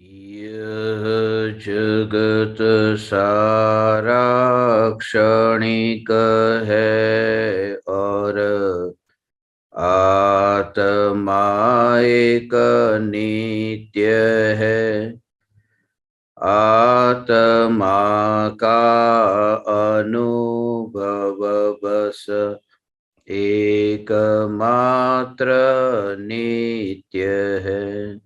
यह जगत सारा क्षणिक है और आत्मा एक नित्य है। आत्मा का अनुभव बस एकमात्र नित्य है।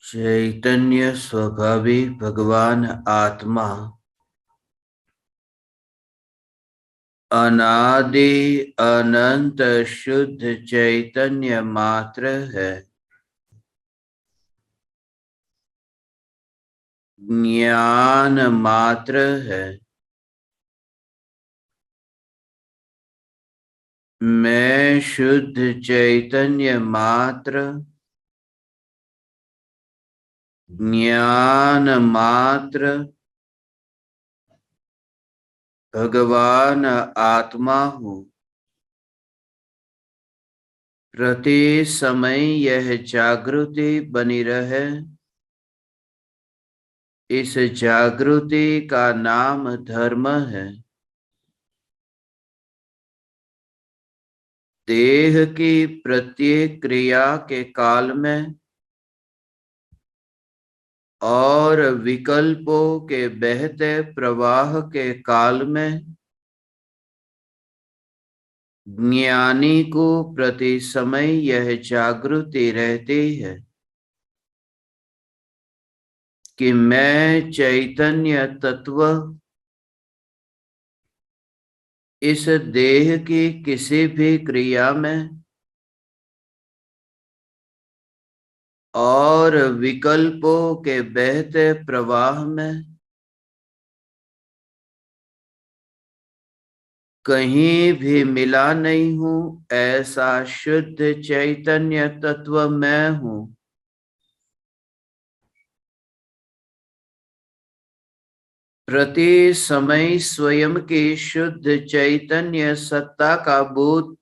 चैतन्य स्वभावी भगवान आत्मा अनादि अनंत शुद्ध चैतन्य मात्र है। ज्ञान मात्र है। मैं शुद्ध चैतन्य मात्र, ज्ञान मात्र, भगवान आत्मा हूँ। प्रति समय यह जागृति बनी रहे। इस जागृति का नाम धर्म है। देह की प्रत्येक क्रिया के काल में और विकल्पों के बहते प्रवाह के काल में ज्ञानी को प्रति समय यह जागृति रहती है कि मैं चैतन्य तत्व इस देह की किसी भी क्रिया में और विकल्पों के बहते प्रवाह में कहीं भी मिला नहीं हूँ। ऐसा शुद्ध चैतन्य तत्व मैं हूँ। प्रति समय स्वयं की शुद्ध चैतन्य सत्ता का बोध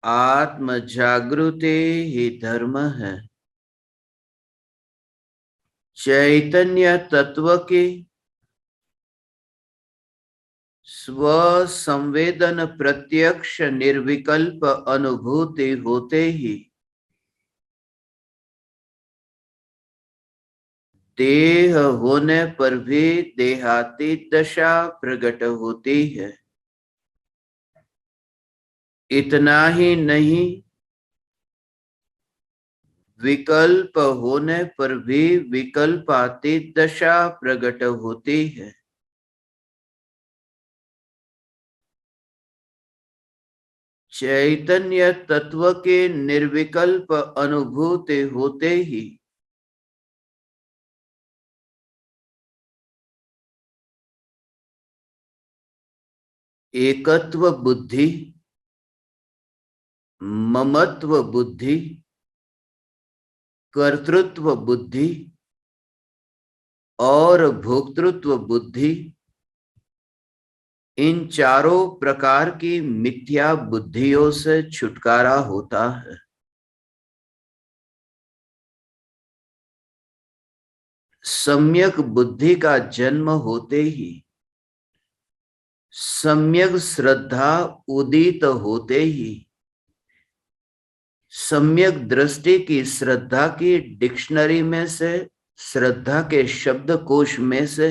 आत्म जागृति ही धर्म है। चैतन्य तत्व की स्व संवेदन प्रत्यक्ष निर्विकल्प अनुभूति होते ही देह होने पर भी देहातीत दशा प्रकट होती है। इतना ही नहीं, विकल्प होने पर भी विकल्पातीत दशा प्रकट होती है। चैतन्य तत्व के निर्विकल्प अनुभूति होते ही एकत्व बुद्धि, ममत्व बुद्धि, कर्तृत्व बुद्धि और भोक्तृत्व बुद्धि, इन चारों प्रकार की मिथ्या बुद्धियों से छुटकारा होता है। सम्यक बुद्धि का जन्म होते ही सम्यक श्रद्धा उदित होते ही सम्यक दृष्टि की श्रद्धा की डिक्शनरी में से, श्रद्धा के शब्दकोश में से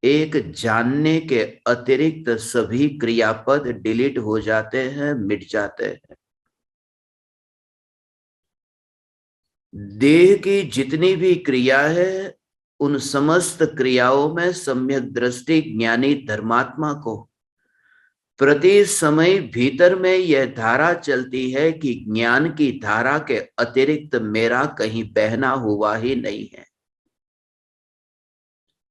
एक जानने के अतिरिक्त सभी क्रियापद डिलीट हो जाते हैं, मिट जाते हैं। देह की जितनी भी क्रिया है, उन समस्त क्रियाओं में सम्यक दृष्टि ज्ञानी धर्मात्मा को प्रति समय भीतर में यह धारा चलती है कि ज्ञान की धारा के अतिरिक्त मेरा कहीं बहना हुआ ही नहीं है।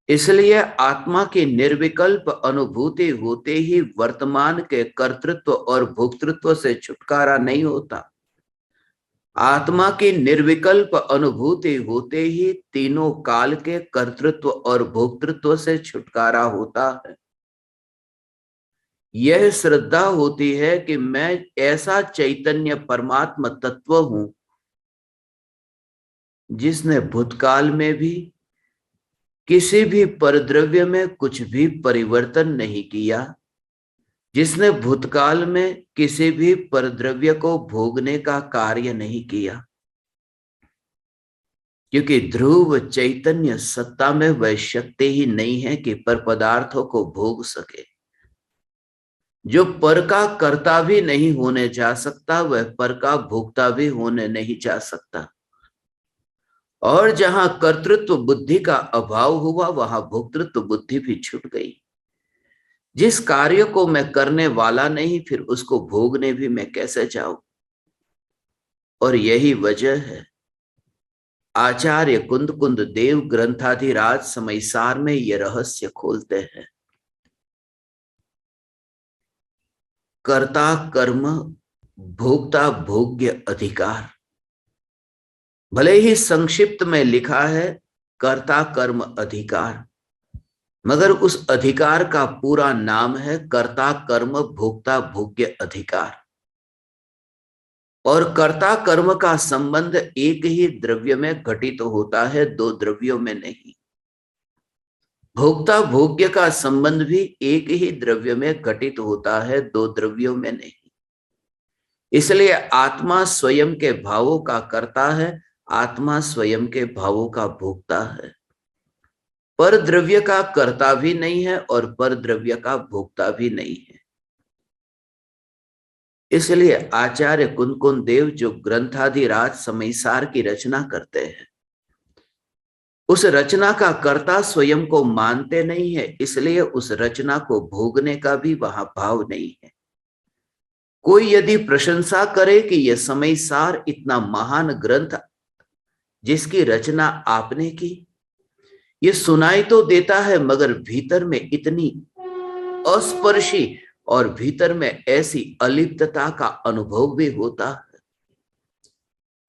इसलिए आत्मा की निर्विकल्प अनुभूति होते ही वर्तमान के कर्तृत्व और भोक्तृत्व से छुटकारा नहीं होता। आत्मा की निर्विकल्प अनुभूति होते ही तीनों काल के कर्तृत्व और भोक्तृत्व से छुटकारा होता है। यह श्रद्धा होती है कि मैं ऐसा चैतन्य परमात्मा तत्व हूं जिसने भूतकाल में भी किसी भी परद्रव्य में कुछ भी परिवर्तन नहीं किया, जिसने भूतकाल में किसी भी परद्रव्य को भोगने का कार्य नहीं किया, क्योंकि ध्रुव चैतन्य सत्ता में वह शक्ति ही नहीं है कि पर पदार्थों को भोग सके। जो पर का कर्ता भी नहीं होने जा सकता, वह पर का भोक्ता भी होने नहीं जा सकता। और जहां कर्तृत्व बुद्धि का अभाव हुआ, वहां भोक्तृत्व बुद्धि भी छूट गई। जिस कार्य को मैं करने वाला नहीं, फिर उसको भोगने भी मैं कैसे जाऊं। और यही वजह है आचार्य कुंद कुंद देव ग्रंथाधिराज समयसार में ये रहस्य खोलते हैं। कर्ता कर्म भोक्ता भोग्य अधिकार, भले ही संक्षिप्त में लिखा है कर्ता कर्म अधिकार, मगर उस अधिकार का पूरा नाम है कर्ता कर्म भोक्ता भोग्य अधिकार। और कर्ता कर्म का संबंध एक ही द्रव्य में घटित होता है, दो द्रव्यों में नहीं। भोक्ता भोग्य का संबंध भी एक ही द्रव्य में घटित होता है, दो द्रव्यों में नहीं। इसलिए आत्मा स्वयं के भावों का कर्ता है, आत्मा स्वयं के भावों का भोक्ता है। पर द्रव्य का कर्ता भी नहीं है और पर द्रव्य का भोक्ता भी नहीं है। इसलिए आचार्य कुंद कुंद देव जो ग्रंथाधिराज समयसार की रचना करते हैं, उस रचना का कर्ता स्वयं को मानते नहीं है, इसलिए उस रचना को भोगने का भी वहां भाव नहीं है। कोई यदि प्रशंसा करे कि यह समयसार इतना महान ग्रंथ जिसकी रचना आपने की, ये सुनाई तो देता है, मगर भीतर में इतनी अस्पर्शी और भीतर में ऐसी अलिप्तता का अनुभव भी होता है।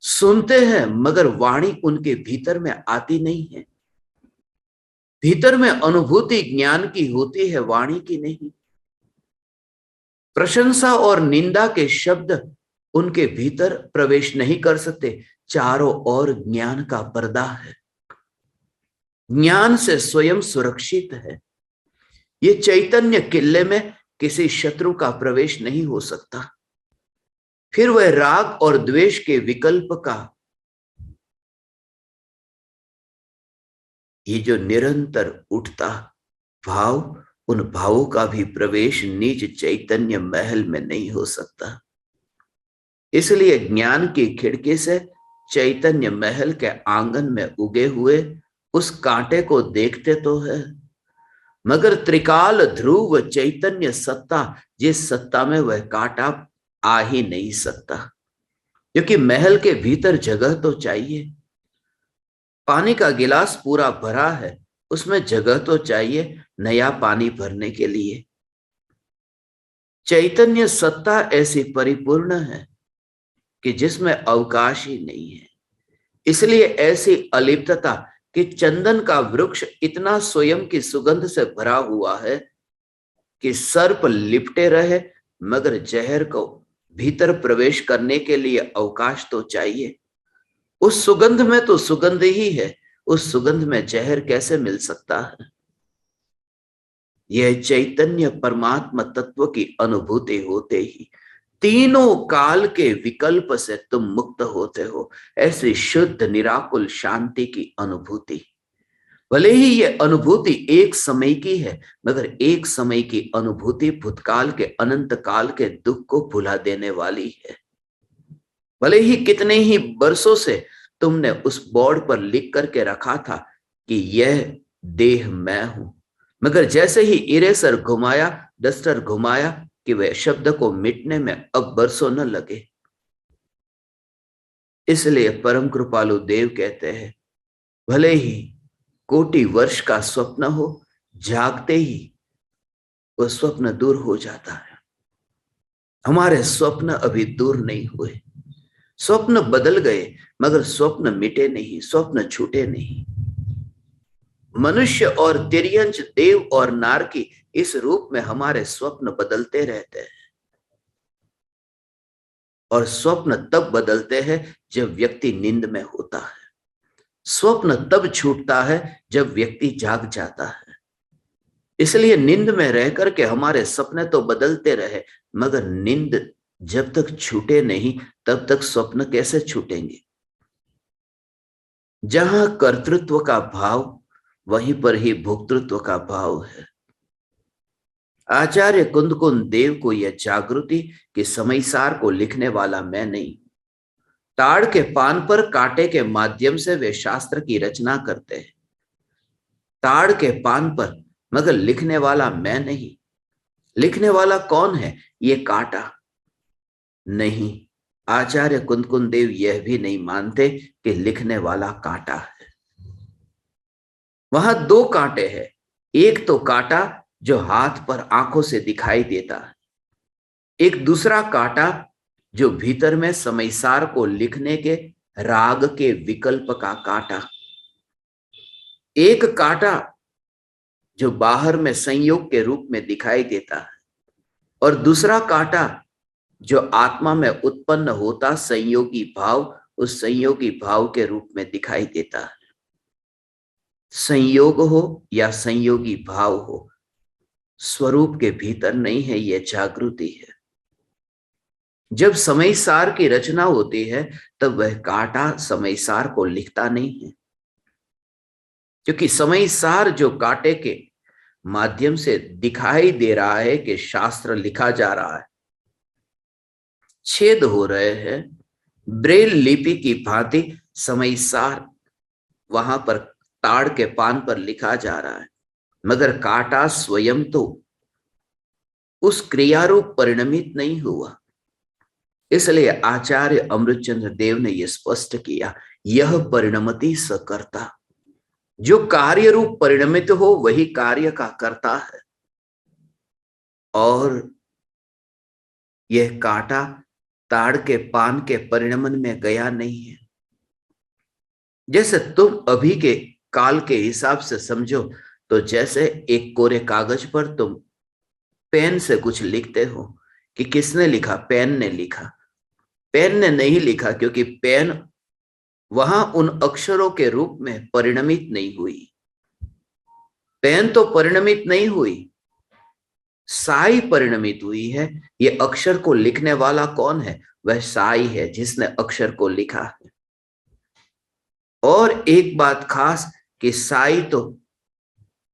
सुनते हैं मगर वाणी उनके भीतर में आती नहीं है। भीतर में अनुभूति ज्ञान की होती है, वाणी की नहीं। प्रशंसा और निंदा के शब्द उनके भीतर प्रवेश नहीं कर सकते। चारों ओर ज्ञान का पर्दा है, ज्ञान से स्वयं सुरक्षित है। ये चैतन्य किले में किसी शत्रु का प्रवेश नहीं हो सकता। फिर वह राग और द्वेष के विकल्प का ये जो निरंतर उठता भाव, उन भावों का भी प्रवेश निज चैतन्य महल में नहीं हो सकता। इसलिए ज्ञान की खिड़की से चैतन्य महल के आंगन में उगे हुए उस कांटे को देखते तो है, मगर त्रिकाल ध्रुव चैतन्य सत्ता, जिस सत्ता में वह कांटा आ ही नहीं सकता, क्योंकि महल के भीतर जगह तो चाहिए। पानी का गिलास पूरा भरा है, उसमें जगह तो चाहिए नया पानी भरने के लिए। चैतन्य सत्ता ऐसी परिपूर्ण है कि जिसमें अवकाश ही नहीं है। इसलिए ऐसी अलिप्तता कि चंदन का वृक्ष इतना स्वयं की सुगंध से भरा हुआ है कि सर्प लिपटे रहे, मगर जहर को भीतर प्रवेश करने के लिए अवकाश तो चाहिए। उस सुगंध में तो सुगंध ही है, उस सुगंध में जहर कैसे मिल सकता है। यह चैतन्य परमात्मा तत्व की अनुभूति होते ही तीनों काल के विकल्प से तुम मुक्त होते हो। ऐसी शुद्ध निराकुल शांति की अनुभूति, भले ही ये अनुभूति एक समय की है, मगर एक समय की अनुभूति भूतकाल के अनंत काल के दुख को भुला देने वाली है। भले ही कितने ही वर्षों से तुमने उस बोर्ड पर लिख करके रखा था कि यह देह मैं हूं, मगर जैसे ही इरेजर घुमाया, डस्टर घुमाया, कि वह शब्द को मिटने में अब बरसों न लगे। इसलिए परम कृपालु देव कहते हैं, भले ही कोटि वर्ष का स्वप्न हो, जागते ही वह स्वप्न दूर हो जाता है। हमारे स्वप्न अभी दूर नहीं हुए। स्वप्न बदल गए, मगर स्वप्न मिटे नहीं, स्वप्न छूटे नहीं। मनुष्य और तिर्यंच, देव और नार की इस रूप में हमारे स्वप्न बदलते रहते हैं। और स्वप्न तब बदलते हैं जब व्यक्ति नींद में होता है। स्वप्न तब छूटता है जब व्यक्ति जाग जाता है। इसलिए नींद में रह करके हमारे सपने तो बदलते रहे, मगर नींद जब तक छूटे नहीं तब तक स्वप्न कैसे छूटेंगे। जहां कर्तृत्व का भाव, वहीं पर ही भोक्तृत्व का भाव है। आचार्य कुंदकुंद देव को यह जागृति कि समयसार को लिखने वाला मैं नहीं। ताड़ के पान पर कांटे के माध्यम से वे शास्त्र की रचना करते हैं, ताड़ के पान पर, मगर लिखने वाला मैं नहीं। लिखने वाला कौन है? ये कांटा नहीं। आचार्य कुंदकुंद देव यह भी नहीं मानते कि लिखने वाला कांटा है। वहां दो कांटे हैं। एक तो कांटा जो हाथ पर आंखों से दिखाई देता है, एक दूसरा कांटा जो भीतर में समयसार को लिखने के राग के विकल्प का कांटा। एक कांटा जो बाहर में संयोग के रूप में दिखाई देता है, और दूसरा कांटा जो आत्मा में उत्पन्न होता संयोगी भाव, उस संयोगी भाव के रूप में दिखाई देता है। संयोग हो या संयोगी भाव हो, स्वरूप के भीतर नहीं है, यह जागृति है। जब समयसार की रचना होती है तब वह कांटा समयसार को लिखता नहीं है, क्योंकि समयसार जो कांटे के माध्यम से दिखाई दे रहा है कि शास्त्र लिखा जा रहा है, छेद हो रहे हैं, ब्रेल लिपि की भांति समयसार वहां पर ताड़ के पान पर लिखा जा रहा है, मगर कांटा स्वयं तो उस क्रियारूप परिणमित नहीं हुआ। इसलिए आचार्य अमृतचंद्र देव ने यह स्पष्ट किया, यह परिणमति सकर्ता। जो कार्य रूप परिणमित हो वही कार्य का कर्ता है। और यह कांटा ताड़ के पान के परिणमन में गया नहीं है। जैसे तुम अभी के काल के हिसाब से समझो, तो जैसे एक कोरे कागज पर तुम पेन से कुछ लिखते हो कि किसने लिखा? पेन ने लिखा। पेन ने नहीं लिखा, क्योंकि पेन वहां उन अक्षरों के रूप में परिणमित नहीं हुई। पेन तो परिणमित नहीं हुई, साई परिणमित हुई है। ये अक्षर को लिखने वाला कौन है? वह साई है जिसने अक्षर को लिखा है। और एक बात खास कि साई तो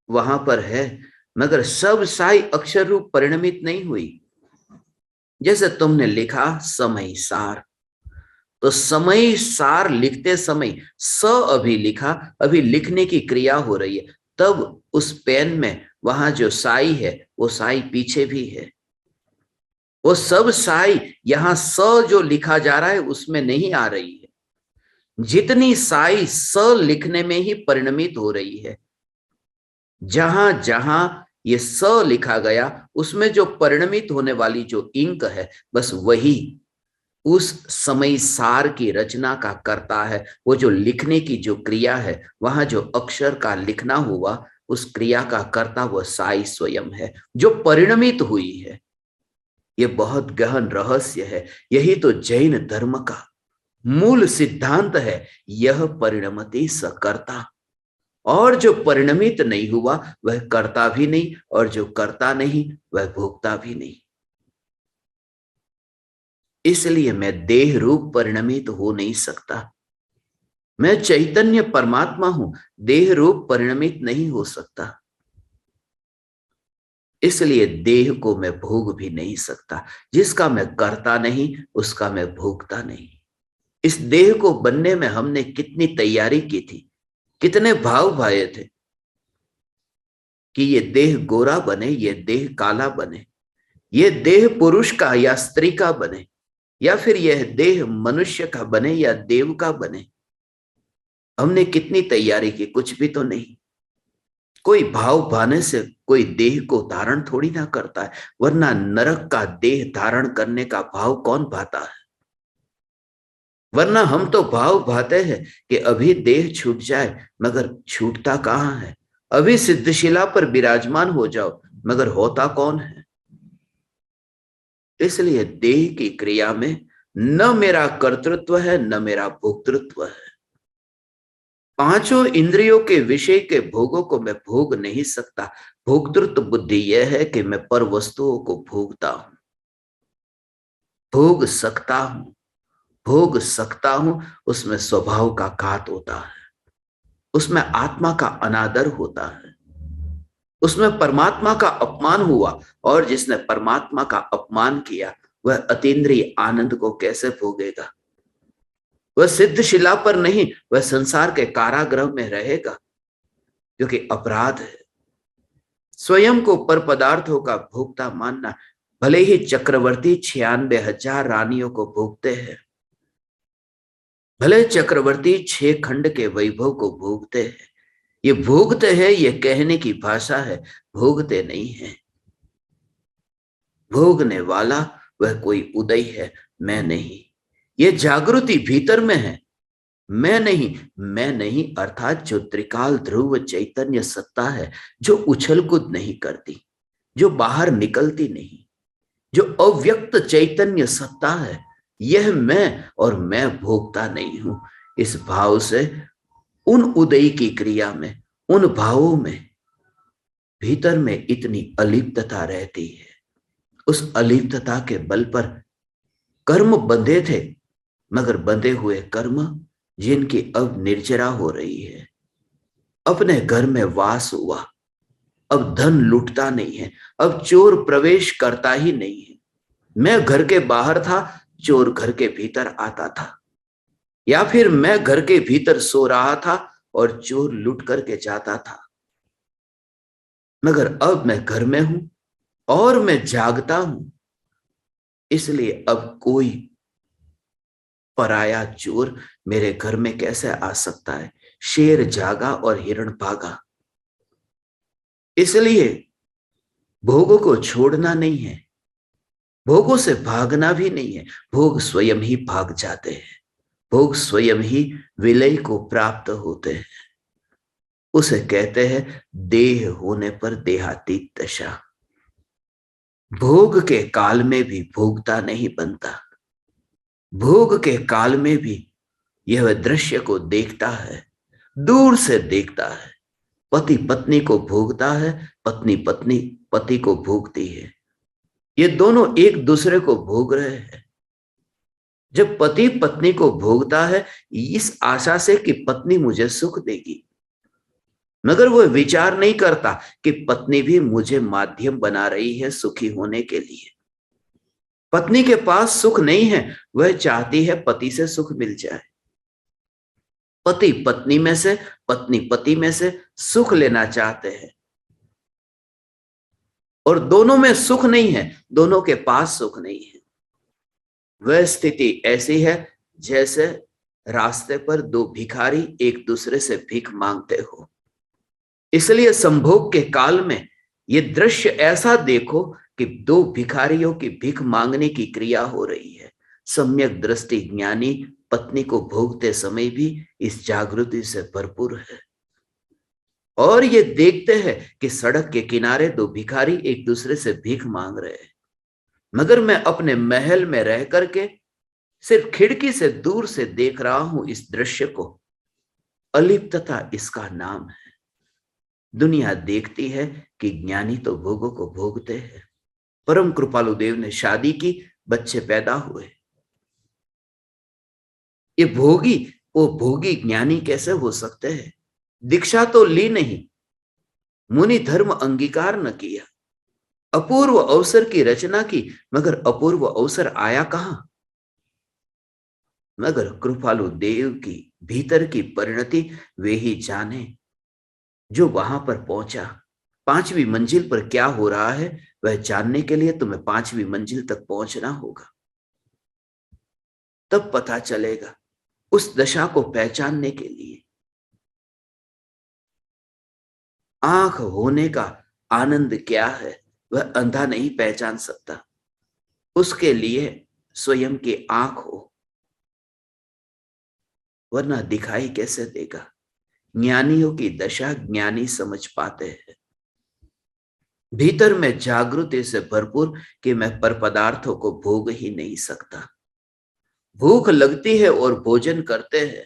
वहां पर है, मगर सब साई अक्षर रूप परिणमित नहीं हुई। जैसे तुमने लिखा समय सार, तो समय सार लिखते समय स अभी लिखा, अभी लिखने की क्रिया हो रही है, तब उस पेन में वहां जो साई है वो साई पीछे भी है। वो सब साई यहां स जो लिखा जा रहा है उसमें नहीं आ रही है। जितनी साई स लिखने में ही परिणमित हो रही है, जहां जहां ये स लिखा गया उसमें जो परिणमित होने वाली जो इंक है, बस वही उस समय सार की रचना का करता है। वो जो लिखने की जो क्रिया है, वहां जो अक्षर का लिखना हुआ, उस क्रिया का कर्ता वो साई स्वयं है जो परिणमित हुई है। ये बहुत गहन रहस्य है। यही तो जैन धर्म का मूल सिद्धांत है, यह परिणमति सकर्ता। और जो परिणमित नहीं हुआ वह कर्ता भी नहीं, और जो कर्ता नहीं वह भोक्ता भी नहीं। इसलिए मैं देह रूप परिणमित हो नहीं सकता। मैं चैतन्य परमात्मा हूं, देह रूप परिणमित नहीं हो सकता। इसलिए देह को मैं भोग भी नहीं सकता। जिसका मैं करता नहीं, उसका मैं भोगता नहीं। इस देह को बनने में हमने कितनी तैयारी की थी, कितने भाव भाए थे कि ये देह गोरा बने, ये देह काला बने, ये देह पुरुष का या स्त्री का बने, या फिर यह देह मनुष्य का बने या देव का बने। हमने कितनी तैयारी की, कुछ भी तो नहीं। कोई भाव भाने से कोई देह को धारण थोड़ी ना करता है, वरना नरक का देह धारण करने का भाव कौन भाता है? वरना हम तो भाव भाते हैं कि अभी देह छूट जाए, मगर छूटता कहां है। अभी सिद्धशिला पर विराजमान हो जाओ, मगर होता कौन है? इसलिए देह की क्रिया में न मेरा कर्तृत्व है, न मेरा भोक्तृत्व है। पांचों इंद्रियों के विषय के भोगों को मैं भोग नहीं सकता। भोक्तृत्व बुद्धि यह है कि मैं पर वस्तुओं को भोगता हूं, भोग सकता हूं, भोग सकता हूं। उसमें स्वभाव का घात होता है, उसमें आत्मा का अनादर होता है, उसमें परमात्मा का अपमान हुआ। और जिसने परमात्मा का अपमान किया, वह अतीन्द्रिय आनंद को कैसे भोगेगा? वह सिद्धशिला पर नहीं, वह संसार के कारागृह में रहेगा, जो कि अपराध है। स्वयं को पर पदार्थों का भोक्ता मानना। भले ही चक्रवर्ती 96,000 रानियों को भोगते हैं, भले चक्रवर्ती 6 खंड के वैभव को भोगते हैं। ये भोगते हैं, ये कहने की भाषा है, भोगते नहीं है। भोगने वाला वह कोई उदय है, मैं नहीं। ये जागृति भीतर में है, मैं नहीं। मैं नहीं अर्थात जो त्रिकाल ध्रुव चैतन्य सत्ता है, जो उछल कूद नहीं करती, जो बाहर निकलती नहीं, जो अव्यक्त चैतन्य सत्ता है, यह मैं, और मैं भोगता नहीं हूं। इस भाव से उन उदय की क्रिया में, उन भावों में भीतर में इतनी अलिप्तता रहती है। उस अलिप्तता के बल पर कर्म बंधे थे, मगर बंधे हुए कर्म जिनकी अब निर्जरा हो रही है। अपने घर में वास हुआ, अब धन लूटता नहीं है, अब चोर प्रवेश करता ही नहीं है। मैं घर के बाहर था, चोर घर के भीतर आता था, या फिर मैं घर के भीतर सो रहा था और चोर लूट करके जाता था। मगर अब मैं घर में हूं और मैं जागता हूं, इसलिए अब कोई पराया चोर मेरे घर में कैसे आ सकता है? शेर जागा और हिरण भागा। इसलिए भोगों को छोड़ना नहीं है, भोगों से भागना भी नहीं है। भोग स्वयं ही भाग जाते हैं, भोग स्वयं ही विलय को प्राप्त होते हैं। उसे कहते हैं देह होने पर देहातीत दशा। भोग के काल में भी भोगता नहीं बनता। भोग के काल में भी यह दृश्य को देखता है, दूर से देखता है। पति पत्नी को भोगता है, पत्नी पत्नी पति को भोगती है। ये दोनों एक दूसरे को भोग रहे हैं। जब पति पत्नी को भोगता है इस आशा से कि पत्नी मुझे सुख देगी, मगर वह विचार नहीं करता कि पत्नी भी मुझे माध्यम बना रही है सुखी होने के लिए। पत्नी के पास सुख नहीं है, वह चाहती है पति से सुख मिल जाए। पति पत्नी में से, पत्नी पति में से सुख लेना चाहते हैं, और दोनों में सुख नहीं है, दोनों के पास सुख नहीं है। वह स्थिति ऐसी है जैसे रास्ते पर दो भिखारी एक दूसरे से भीख मांगते हो। इसलिए संभोग के काल में ये दृश्य ऐसा देखो कि दो भिखारियों की भीख मांगने की क्रिया हो रही है। सम्यक दृष्टि ज्ञानी पत्नी को भोगते समय भी इस जागृति से भरपूर है, और ये देखते हैं कि सड़क के किनारे दो भिखारी एक दूसरे से भीख मांग रहे हैं। मगर मैं अपने महल में रह करके सिर्फ खिड़की से दूर से देख रहा हूं इस दृश्य को। अलिप्तता इसका नाम है। दुनिया देखती है कि ज्ञानी तो भोगों को भोगते हैं। परम कृपालु देव ने शादी की, बच्चे पैदा हुए, ये भोगी, वो भोगी ज्ञानी कैसे हो सकते हैं? दीक्षा तो ली नहीं, मुनि धर्म अंगीकार न किया, अपूर्व अवसर की रचना की, मगर अपूर्व अवसर आया कहां? मगर कृपालु देव की भीतर की परिणति वे ही जाने जो वहां पर पहुंचा। पांचवी मंजिल पर क्या हो रहा है वह जानने के लिए तुम्हें पांचवी मंजिल तक पहुंचना होगा, तब पता चलेगा। उस दशा को पहचानने के लिए आंख होने का आनंद क्या है वह अंधा नहीं पहचान सकता, उसके लिए स्वयं की आंख हो, वरना दिखाई कैसे देगा? ज्ञानियों की दशा ज्ञानी समझ पाते हैं। भीतर में जागृति से भरपूर कि मैं पर पदार्थों को भोग ही नहीं सकता। भूख लगती है और भोजन करते हैं,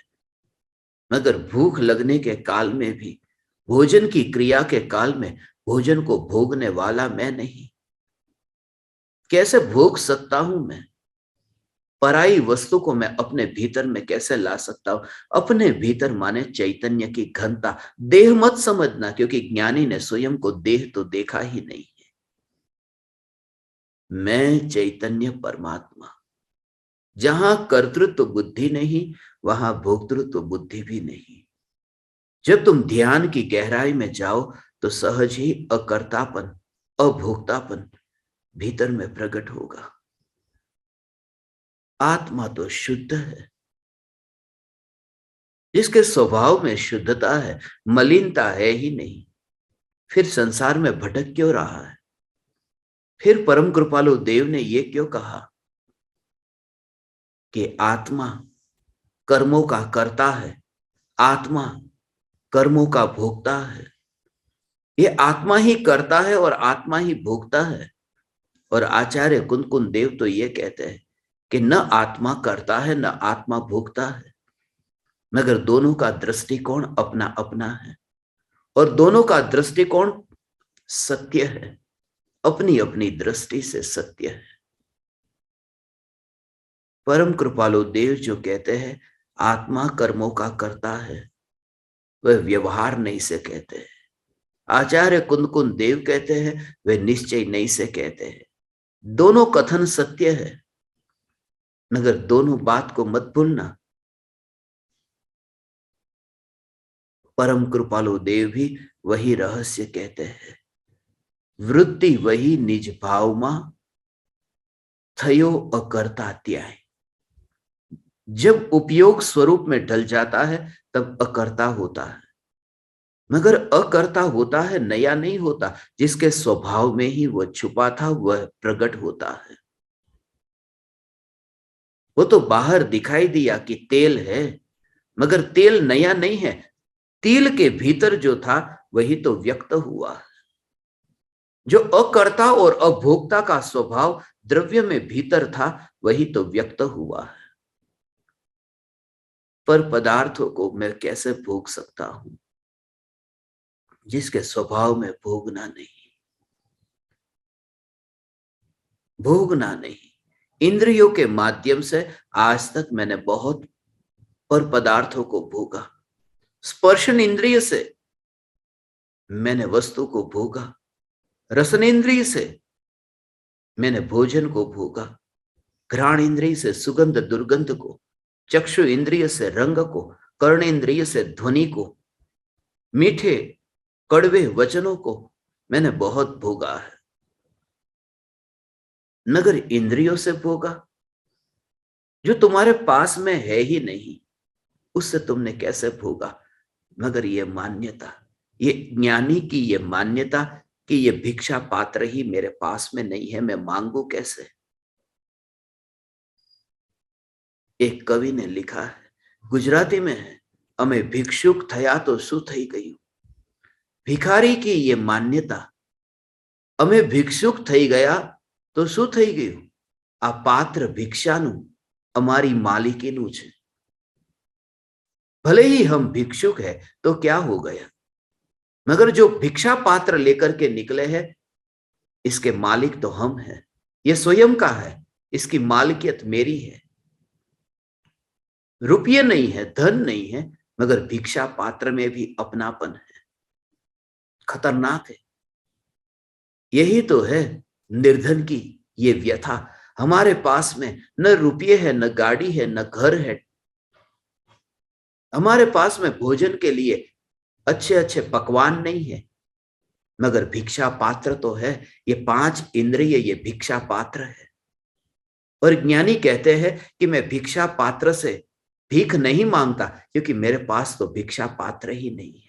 मगर भूख लगने के काल में भी, भोजन की क्रिया के काल में भोजन को भोगने वाला मैं नहीं। कैसे भोग सकता हूं मैं? पराई वस्तु को मैं अपने भीतर में कैसे ला सकता हूं? अपने भीतर माने चैतन्य की घनता। देह मत समझना, क्योंकि ज्ञानी ने स्वयं को देह तो देखा ही नहीं है। मैं चैतन्य परमात्मा। जहां कर्तृत्व बुद्धि नहीं वहां भोक्तृत्व बुद्धि भी नहीं। जब तुम ध्यान की गहराई में जाओ तो सहज ही अकर्तापन, अभोक्तापन भीतर में प्रकट होगा। आत्मा तो शुद्ध है, जिसके स्वभाव में शुद्धता है, मलिनता है ही नहीं, फिर संसार में भटक क्यों रहा है? फिर परम कृपालु देव ने यह क्यों कहा कि आत्मा कर्मों का कर्ता है, आत्मा कर्मों का भोगता है? ये आत्मा ही करता है और आत्मा ही भोगता है। और आचार्य कुंद देव तो ये कहते हैं कि न आत्मा करता है न आत्मा भोगता है, मगर दोनों का दृष्टिकोण अपना अपना है, और दोनों का दृष्टिकोण सत्य है, अपनी अपनी दृष्टि से सत्य है। परम कृपालु देव जो कहते हैं आत्मा कर्मों का करता है, वह व्यवहार नहीं से कहते हैं। आचार्य कुंद देव कहते हैं वे निश्चय नहीं से कहते हैं। दोनों कथन सत्य है, मगर दोनों बात को मत भूलना। परम कृपालु देव भी वही रहस्य कहते हैं। वृत्ति वही निज भाव मा थयो अकर्ता त्याय। जब उपयोग स्वरूप में ढल जाता है तब अकर्ता होता है, मगर अकर्ता होता है, नया नहीं होता। जिसके स्वभाव में ही वह छुपा था वह प्रकट होता है। वो तो बाहर दिखाई दिया कि तेल है, मगर तेल नया नहीं है। तिल के भीतर जो था वही तो व्यक्त हुआ। जो अकर्ता और अभोक्ता का स्वभाव द्रव्य में भीतर था वही तो व्यक्त हुआ है। पर पदार्थों को मैं कैसे भोग सकता हूं जिसके स्वभाव में भोगना नहीं, भोगना नहीं। इंद्रियों के माध्यम से आज तक मैंने बहुत पर पदार्थों को भोगा। स्पर्शन इंद्रिय से मैंने वस्तु को भोगा, रसन इंद्रिय से मैंने भोजन को भोगा, घ्राण इंद्रिय से सुगंध दुर्गंध को, चक्षु इंद्रिय से रंग को, कर्ण इंद्रिय से ध्वनि को, मीठे कड़वे वचनों को मैंने बहुत भोगा है। मगर इंद्रियों से भोगा जो तुम्हारे पास में है ही नहीं, उससे तुमने कैसे भोगा? मगर ये मान्यता, ये ज्ञानी की ये मान्यता कि ये भिक्षा पात्र ही मेरे पास में नहीं है, मैं मांगू कैसे? एक कवि ने लिखा है, गुजराती में है, अमे भिक्षुक थया तो शू थई गયું। भिखारी की ये मान्यता, अमे भिक्षुक થઈ ગયા તો શું થઈ ગયું? આ પાત્ર ભિક્ષાનું અમારી માલિકીનું છે। भले ही हम भिक्षुक है तो क्या हो गया, मगर जो भिक्षा पात्र लेकर के निकले हैं इसके मालिक तो हम हैं। ये स्वयं का है, इसकी मालिकियत मेरी है। रुपये नहीं है, धन नहीं है, मगर भिक्षा पात्र में भी अपनापन है। खतरनाक है। यही तो है निर्धन की ये व्यथा। हमारे पास में न रुपये है, न गाड़ी है, न घर है। हमारे पास में भोजन के लिए अच्छे अच्छे पकवान नहीं है, मगर भिक्षा पात्र तो है। ये 5 इंद्रिय ये भिक्षा पात्र है। और ज्ञानी कहते हैं कि मैं भिक्षा पात्र से भीख नहीं मांगता, क्योंकि मेरे पास तो भिक्षा पात्र ही नहीं है।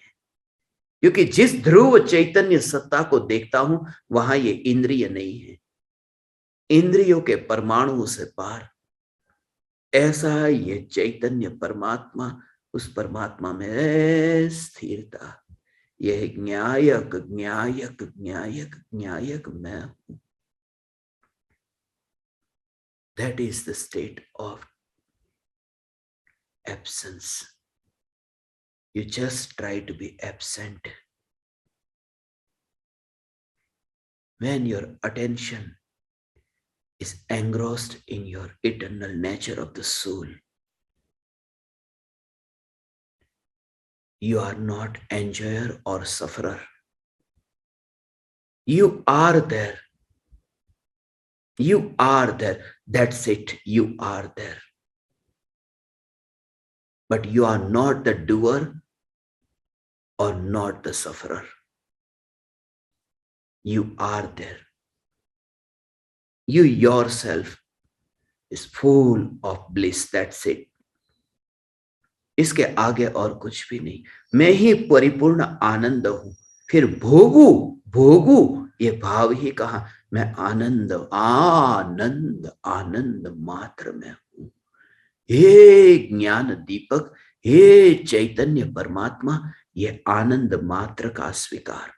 क्योंकि जिस ध्रुव चैतन्य सत्ता को देखता हूं, वहां ये इंद्रिय नहीं है। इंद्रियों के परमाणुओं से पार ऐसा ये चैतन्य परमात्मा, उस परमात्मा में स्थिरता। यह ज्ञायक ज्ञायक ज्ञायक ज्ञायक मैं हूं। That is the state of absence. You just try to be absent. When your attention is engrossed in your eternal nature of the soul, you are not enjoyer or sufferer. You are there. You are there. That's it. You are there. But you are not the doer or not the sufferer. You are there. You yourself is full of bliss. That's it. इसके आगे और कुछ भी नहीं। मैं ही परिपूर्ण आनंद हूं। फिर भोगू भोगू ये भाव ही कहा। मैं आनंद आनंद आनंद मात्र में हूं। हे ज्ञान दीपक, हे चैतन्य परमात्मा, ये आनंद मात्र का स्वीकार।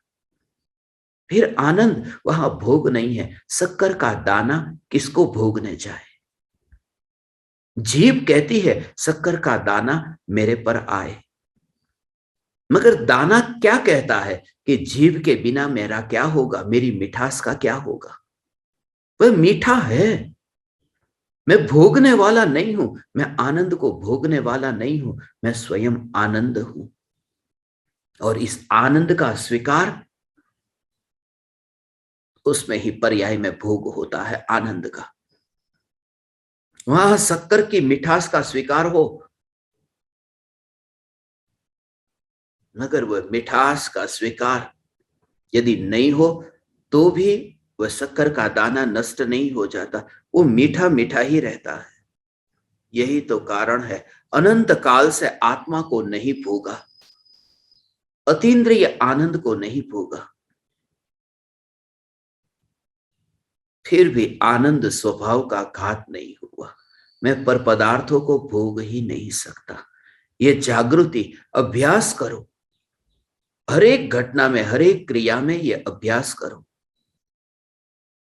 फिर आनंद वहां भोग नहीं है। शक्कर का दाना किसको भोगने जाए? जीभ कहती है शक्कर का दाना मेरे पर आए, मगर दाना क्या कहता है कि जीभ के बिना मेरा क्या होगा, मेरी मिठास का क्या होगा? वह मीठा है। मैं भोगने वाला नहीं हूं, मैं आनंद को भोगने वाला नहीं हूं, मैं स्वयं आनंद हूं। और इस आनंद का स्वीकार, उसमें ही पर्याय में भोग होता है आनंद का। वहां शक्कर की मिठास का स्वीकार हो, मगर वह मिठास का स्वीकार यदि नहीं हो तो भी वह शक्कर का दाना नष्ट नहीं हो जाता, वो मीठा मीठा ही रहता है। यही तो कारण है अनंत काल से आत्मा को नहीं भोगा, अतीन्द्रिय आनंद को नहीं भोगा, फिर भी आनंद स्वभाव का घात नहीं हुआ। मैं पर पदार्थों को भोग ही नहीं सकता। ये जागृति अभ्यास करो, हर एक घटना में, हर एक क्रिया में ये अभ्यास करो।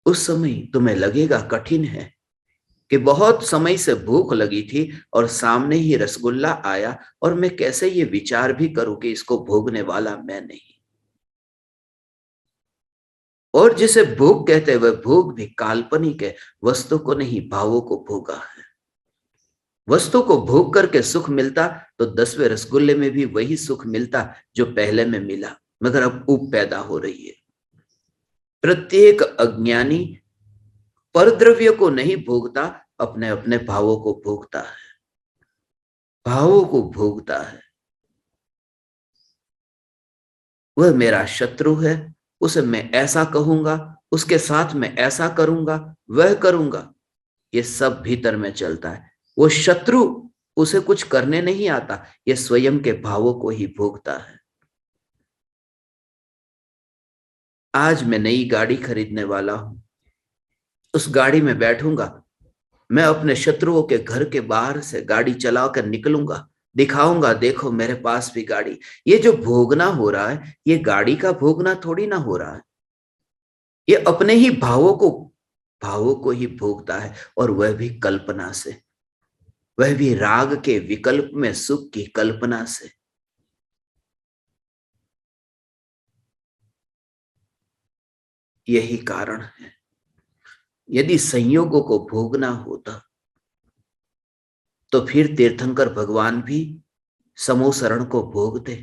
उस समय तुम्हें लगेगा कठिन है कि बहुत समय से भूख लगी थी और सामने ही रसगुल्ला आया, और मैं कैसे ये विचार भी करूं कि इसको भोगने वाला मैं नहीं। और जिसे भोग कहते हैं वह भोग भी काल्पनिक है, वस्तु को नहीं भावों को भोगा है। वस्तु को भोग करके सुख मिलता तो 10वें रसगुल्ले में भी वही सुख मिलता जो पहले में मिला, मगर अब ऊब पैदा हो रही है। प्रत्येक अज्ञानी परद्रव्य को नहीं भोगता, अपने अपने भावों को भोगता है, भावों को भोगता है। वह मेरा शत्रु है, उसे मैं ऐसा कहूंगा, उसके साथ मैं ऐसा करूंगा, वह करूंगा, ये सब भीतर में चलता है। वो शत्रु, उसे कुछ करने नहीं आता, ये स्वयं के भावों को ही भोगता है। आज मैं नई गाड़ी खरीदने वाला हूं, उस गाड़ी में बैठूंगा, मैं अपने शत्रुओं के घर के बाहर से गाड़ी चलाकर निकलूंगा, दिखाऊंगा देखो मेरे पास भी गाड़ी। ये जो भोगना हो रहा है, ये गाड़ी का भोगना थोड़ी ना हो रहा है, ये अपने ही भावों को ही भोगता है, और वह भी कल्पना से, वह भी राग के विकल्प में सुख की कल्पना से। यही कारण है, यदि संयोगों को भोगना होता तो फिर तीर्थंकर भगवान भी समोसरण को भोगते।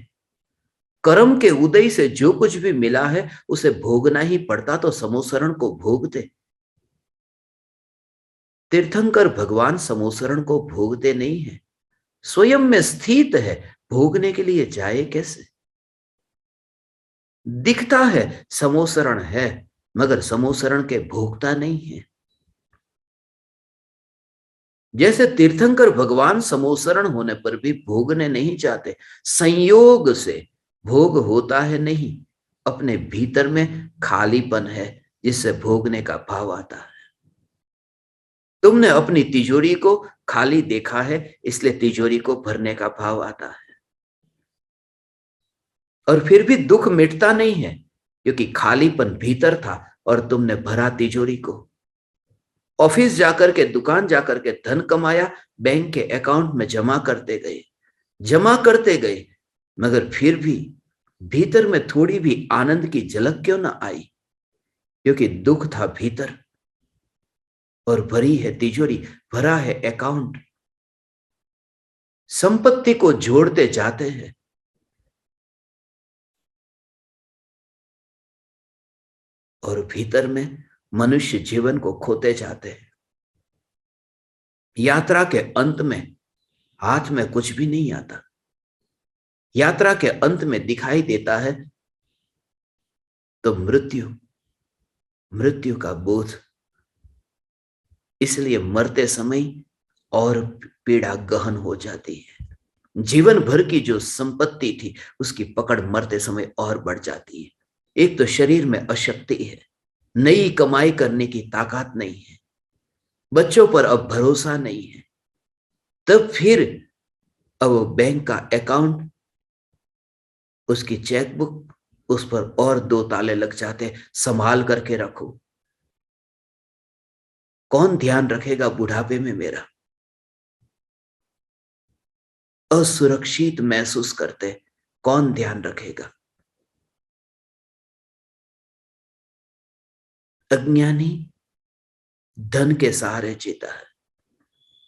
कर्म के उदय से जो कुछ भी मिला है उसे भोगना ही पड़ता, तो समोसरण को भोगते। तीर्थंकर भगवान समोसरण को भोगते नहीं है, स्वयं में स्थित है, भोगने के लिए जाए कैसे? दिखता है समोसरण है, मगर समोसरण के भोगता नहीं है। जैसे तीर्थंकर भगवान समोसरण होने पर भी भोगने नहीं चाहते, संयोग से भोग होता है नहीं, अपने भीतर में खालीपन है जिससे भोगने का भाव आता है। तुमने अपनी तिजोरी को खाली देखा है, इसलिए तिजोरी को भरने का भाव आता है, और फिर भी दुख मिटता नहीं है क्योंकि खालीपन भीतर था और तुमने भरा तिजोरी को। ऑफिस जाकर के, दुकान जाकर के धन कमाया, बैंक के अकाउंट में जमा करते गए, मगर फिर भी भीतर में थोड़ी भी आनंद की झलक क्यों ना आई? क्योंकि दुख था भीतर, और भरी है तिजोरी, भरा है अकाउंट। संपत्ति को जोड़ते जाते हैं, और भीतर में मनुष्य जीवन को खोते जाते हैं। यात्रा के अंत में हाथ में कुछ भी नहीं आता। यात्रा के अंत में दिखाई देता है तो मृत्यु का बोध। इसलिए मरते समय और पीड़ा गहन हो जाती है। जीवन भर की जो संपत्ति थी उसकी पकड़ मरते समय और बढ़ जाती है। एक तो शरीर में अशक्ति है, नई कमाई करने की ताकत नहीं है, बच्चों पर अब भरोसा नहीं है, तब फिर अब बैंक का अकाउंट, उसकी चेकबुक, उस पर और 2 ताले लग जाते, संभाल करके रखो। कौन ध्यान रखेगा बुढ़ापे में मेरा? असुरक्षित महसूस करते, कौन ध्यान रखेगा? अज्ञानी धन के सहारे जीता है।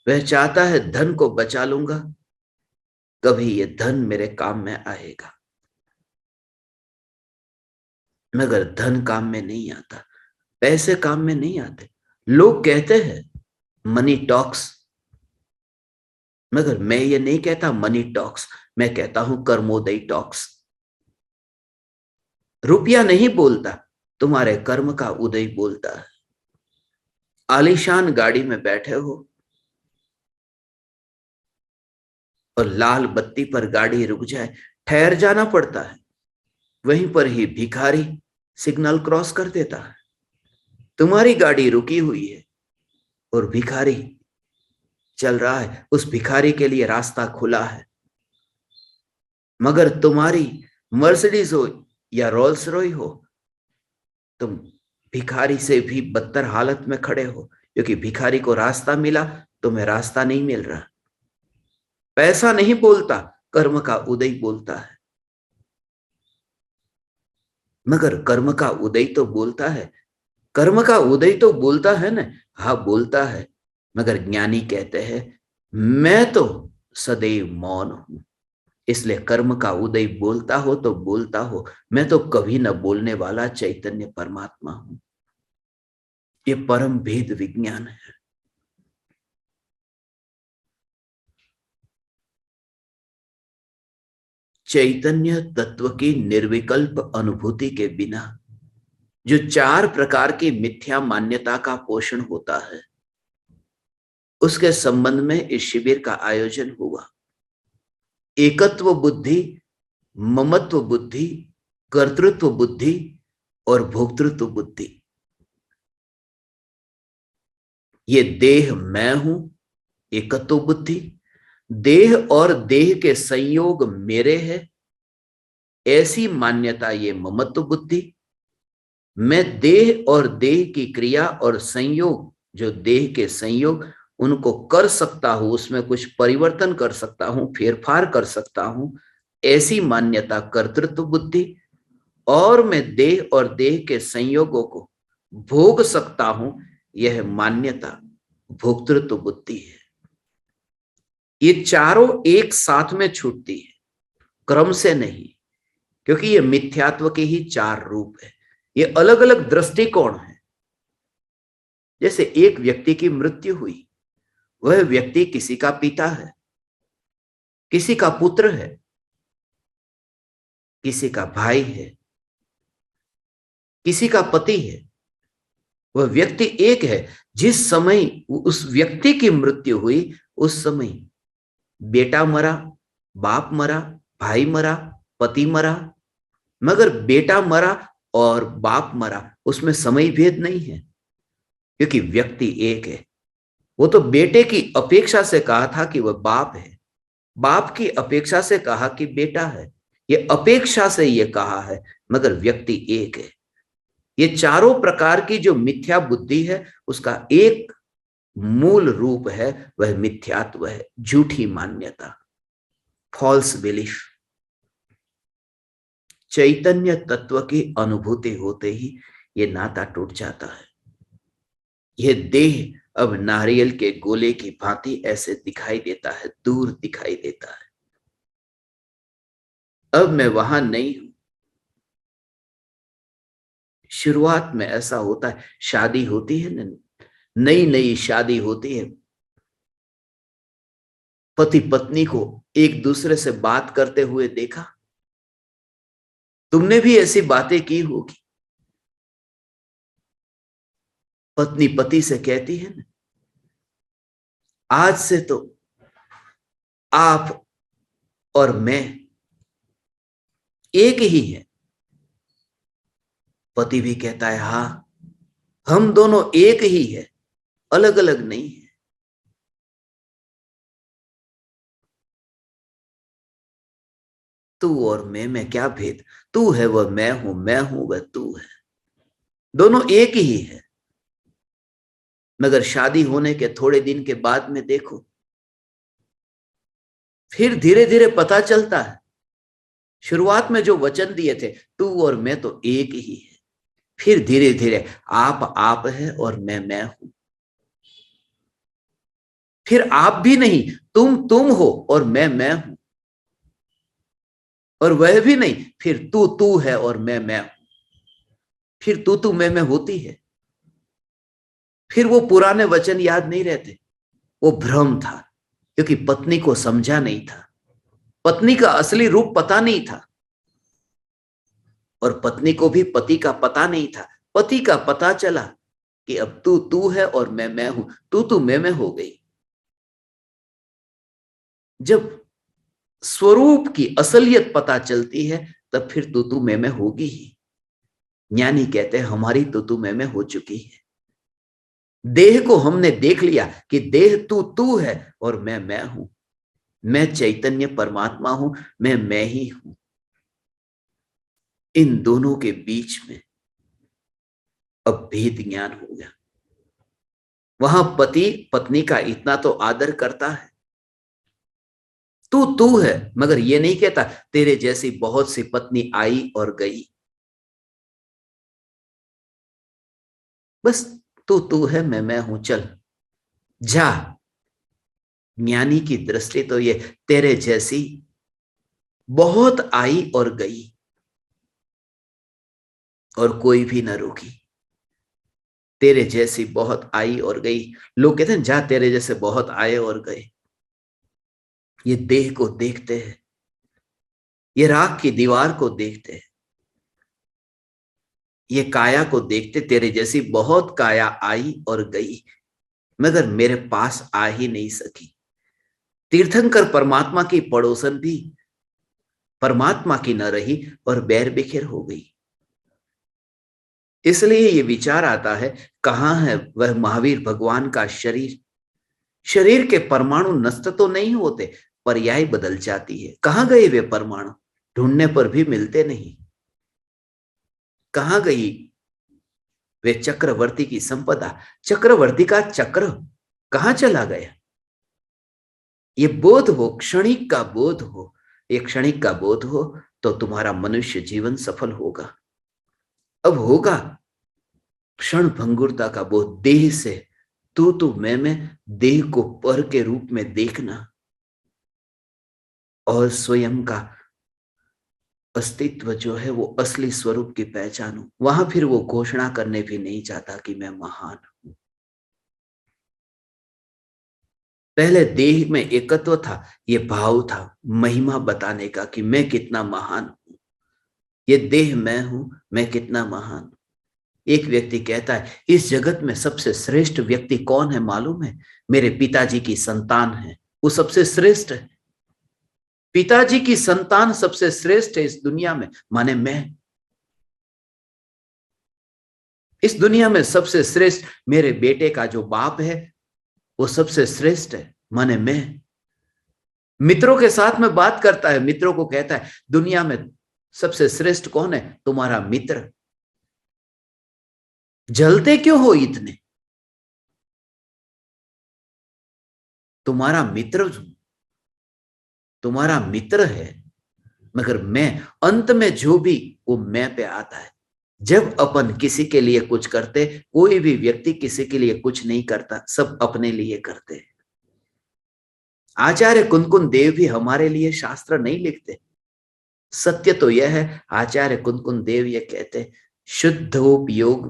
वह चाहता है धन को बचा लूंगा, कभी ये धन मेरे काम में आएगा, मगर धन काम में नहीं आता, पैसे काम में नहीं आते। लोग कहते हैं मनी टॉक्स, मगर मैं ये नहीं कहता मनी टॉक्स, मैं कहता हूं कर्मोदय टॉक्स। रुपया नहीं बोलता, तुम्हारे कर्म का उदय बोलता है। आलीशान गाड़ी में बैठे हो और लाल बत्ती पर गाड़ी रुक जाए, ठहर जाना पड़ता है। वहीं पर ही भिखारी सिग्नल क्रॉस कर देता है। तुम्हारी गाड़ी रुकी हुई है और भिखारी चल रहा है, उस भिखारी के लिए रास्ता खुला है। मगर तुम्हारी मर्सिडीज हो या रोल्स रॉय हो, तुम भिखारी से भी बदतर हालत में खड़े हो, क्योंकि भिखारी को रास्ता मिला, तुम्हें रास्ता नहीं मिल रहा। पैसा नहीं बोलता, कर्म का उदय बोलता है। मगर कर्म का उदय तो बोलता है, कर्म का उदय तो बोलता है ना? हाँ बोलता है, मगर ज्ञानी कहते हैं मैं तो सदैव मौन हूं। इसलिए कर्म का उदय बोलता हो तो बोलता हो, मैं तो कभी न बोलने वाला चैतन्य परमात्मा हूं। ये परम भेद विज्ञान है। चैतन्य तत्व की निर्विकल्प अनुभूति के बिना जो 4 प्रकार की मिथ्या मान्यता का पोषण होता है, उसके संबंध में इस शिविर का आयोजन हुआ। एकत्व बुद्धि, ममत्व बुद्धि, कर्तृत्व बुद्धि और भोक्तृत्व बुद्धि। ये देह मैं हूं, एकत्व बुद्धि। देह और देह के संयोग मेरे है, ऐसी मान्यता ये ममत्व बुद्धि। मैं देह और देह की क्रिया और संयोग, जो देह के संयोग, उनको कर सकता हूं, उसमें कुछ परिवर्तन कर सकता हूं, फेरफार कर सकता हूं, ऐसी मान्यता कर्तृत्व बुद्धि। और मैं देह और देह के संयोगों को भोग सकता हूं, यह मान्यता भोक्तृत्व बुद्धि है। ये चारों एक साथ में छूटती है, क्रम से नहीं, क्योंकि ये मिथ्यात्व के ही चार रूप है। ये अलग अलग दृष्टिकोण है। जैसे एक व्यक्ति की मृत्यु हुई, वह व्यक्ति किसी का पिता है, किसी का पुत्र है, किसी का भाई है, किसी का पति है। वह व्यक्ति एक है। जिस समय उस व्यक्ति की मृत्यु हुई, उस समय बेटा मरा, बाप मरा, भाई मरा, पति मरा, मगर बेटा मरा और बाप मरा, उसमें समय भेद नहीं है, क्योंकि व्यक्ति एक है। वो तो बेटे की अपेक्षा से कहा था कि वह बाप है, बाप की अपेक्षा से कहा कि बेटा है। ये अपेक्षा से ये कहा है, मगर व्यक्ति एक है। ये चारों प्रकार की जो मिथ्या बुद्धि है, उसका एक मूल रूप है, वह मिथ्यात्व है, झूठी मान्यता, फॉल्स बिलीफ। चैतन्य तत्व की अनुभूति होते ही ये नाता टूट जाता है। यह देह अब नारियल के गोले की भांति ऐसे दिखाई देता है, दूर दिखाई देता है। अब मैं वहां नहीं हूं। शुरुआत में ऐसा होता है, शादी होती है ना, नई नई शादी होती है, पति पत्नी को एक दूसरे से बात करते हुए देखा। तुमने भी ऐसी बातें की होगी। पत्नी पति से कहती है ना, आज से तो आप और मैं एक ही है। पति भी कहता है, हाँ, हम दोनों एक ही है, अलग अलग नहीं है। तू और मैं क्या भेद? तू है वह मैं हूं वह तू है। दोनों एक ही है। मगर शादी होने के थोड़े दिन के बाद में देखो, फिर धीरे धीरे पता चलता है, शुरुआत में जो वचन दिए थे, तू और मैं तो एक ही है, फिर धीरे धीरे आप है और मैं हूं। फिर आप भी नहीं, तुम हो और मैं हूं। और वह भी नहीं, फिर तू है और मैं हूं। फिर तू मैं होती है। फिर वो पुराने वचन याद नहीं रहते। वो भ्रम था, क्योंकि पत्नी को समझा नहीं था, पत्नी का असली रूप पता नहीं था, और पत्नी को भी पति का पता नहीं था। पति का पता चला कि अब तू है और मैं हूं, तू मैं हो गई। जब स्वरूप की असलियत पता चलती है, तब फिर तू मैं होगी ही। ज्ञानी कहते हैं, हमारी तू मैं हो चुकी है। देह को हमने देख लिया कि देह तू है और मैं हूं। मैं चैतन्य परमात्मा हूं, मैं ही हूं। इन दोनों के बीच में अब भेद ज्ञान हो गया। वहां पति पत्नी का इतना तो आदर करता है, तू है, मगर ये नहीं कहता तेरे जैसी बहुत सी पत्नी आई और गई। बस तू है, मैं हूं, चल जा। ज्ञानी की दृष्टि तो ये, तेरे जैसी बहुत आई और गई और कोई भी न रुकी। तेरे जैसी बहुत आई और गई। लोग कहते हैं, जा, तेरे जैसे बहुत आए और गए। ये देह को देखते हैं, ये राख की दीवार को देखते हैं, ये काया को देखते, तेरे जैसी बहुत काया आई और गई, मगर मेरे पास आ ही नहीं सकी। तीर्थंकर परमात्मा की पड़ोसन भी परमात्मा की न रही और बैर बिखेर हो गई। इसलिए ये विचार आता है, कहां है वह महावीर भगवान का शरीर? शरीर के परमाणु नष्ट तो नहीं होते, पर्याय बदल जाती है। कहां गए वे परमाणु? ढूंढने पर भी मिलते नहीं। कहां गई वे चक्रवर्ती की संपदा? चक्रवर्ती का चक्र कहां चला गया? ये बोध हो, क्षणिक का बोध हो। ये क्षणिक का बोध हो तो तुम्हारा मनुष्य जीवन सफल होगा। अब होगा क्षण भंगुरता का बोध। देह से तू मैं देह को पर के रूप में देखना। और स्वयं का अस्तित्व जो है वो असली स्वरूप की पहचानूं, वहां फिर वो घोषणा करने भी नहीं चाहता कि मैं महान हूं। पहले देह में एकत्व था, ये भाव था महिमा बताने का कि मैं कितना महान हूं, ये देह मैं हूं, मैं कितना महान हूं। एक व्यक्ति कहता है, इस जगत में सबसे श्रेष्ठ व्यक्ति कौन है मालूम है? मेरे पिताजी की संतान है, वो सबसे श्रेष्ठ है। पिताजी की संतान सबसे श्रेष्ठ है इस दुनिया में, माने मैं। इस दुनिया में सबसे श्रेष्ठ मेरे बेटे का जो बाप है वो सबसे श्रेष्ठ है, माने मैं। मित्रों के साथ में बात करता है, मित्रों को कहता है दुनिया में सबसे श्रेष्ठ कौन है? तुम्हारा मित्र। जलते क्यों हो इतने? तुम्हारा मित्र, तुम्हारा मित्र है, मगर मैं, अंत में जो भी वो मैं पे आता है। जब अपन किसी के लिए कुछ करते, कोई भी व्यक्ति किसी के लिए कुछ नहीं करता, सब अपने लिए करते हैं। आचार्य कुनकुन देव भी हमारे लिए शास्त्र नहीं लिखते। सत्य तो यह है, आचार्य कुनकुन देव ये कहते, शुद्धोपयोग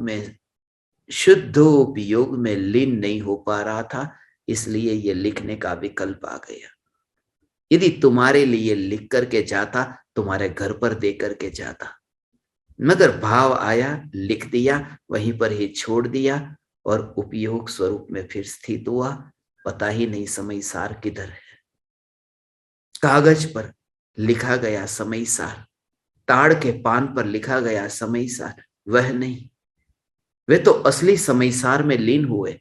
में लीन नहीं हो पा रहा था, इसलिए ये लिखने का विकल्प आ गया। यदि तुम्हारे लिए लिख करके जाता, तुम्हारे घर पर दे करके जाता, मगर भाव आया, लिख दिया, वहीं पर ही छोड़ दिया और उपयोग स्वरूप में फिर स्थित हुआ। पता ही नहीं समय सार किधर है। कागज पर लिखा गया समय सार, ताड़ के पान पर लिखा गया समय सार, वह नहीं। वे तो असली समय सार में लीन हुए,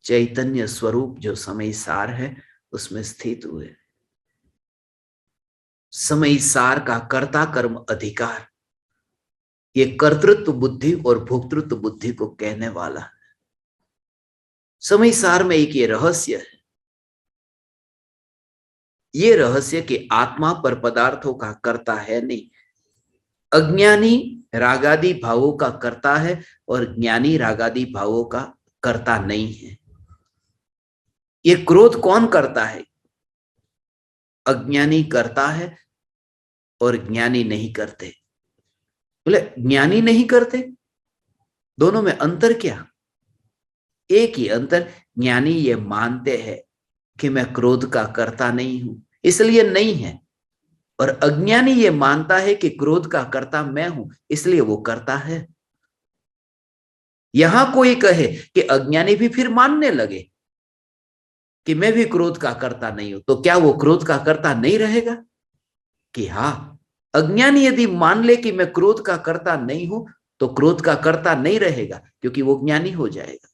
चैतन्य स्वरूप जो समय सार है उसमें स्थित हुए। समय सार का कर्ता कर्म अधिकार, ये कर्तृत्व बुद्धि और भोक्तृत्व बुद्धि को कहने वाला। समय सार में एक ये रहस्य है, ये रहस्य कि आत्मा पर पदार्थों का कर्ता है नहीं। अज्ञानी रागादि भावों का कर्ता है और ज्ञानी रागादि भावों का कर्ता नहीं है। ये क्रोध कौन करता है? अज्ञानी करता है और ज्ञानी नहीं करते। बोले ज्ञानी नहीं करते, दोनों में अंतर क्या? एक ही अंतर, ज्ञानी ये मानते हैं कि मैं क्रोध का कर्ता नहीं हूं, इसलिए नहीं है। और अज्ञानी ये मानता है कि क्रोध का कर्ता मैं हूं, इसलिए वो करता है। यहां कोई कहे कि अज्ञानी भी फिर मानने लगे कि मैं भी क्रोध का कर्ता नहीं हूं, तो क्या वो क्रोध का कर्ता नहीं रहेगा? कि हाँ, अज्ञानी यदि मान ले कि मैं क्रोध का कर्ता नहीं हूं, तो क्रोध का कर्ता नहीं रहेगा, क्योंकि वो ज्ञानी हो जाएगा।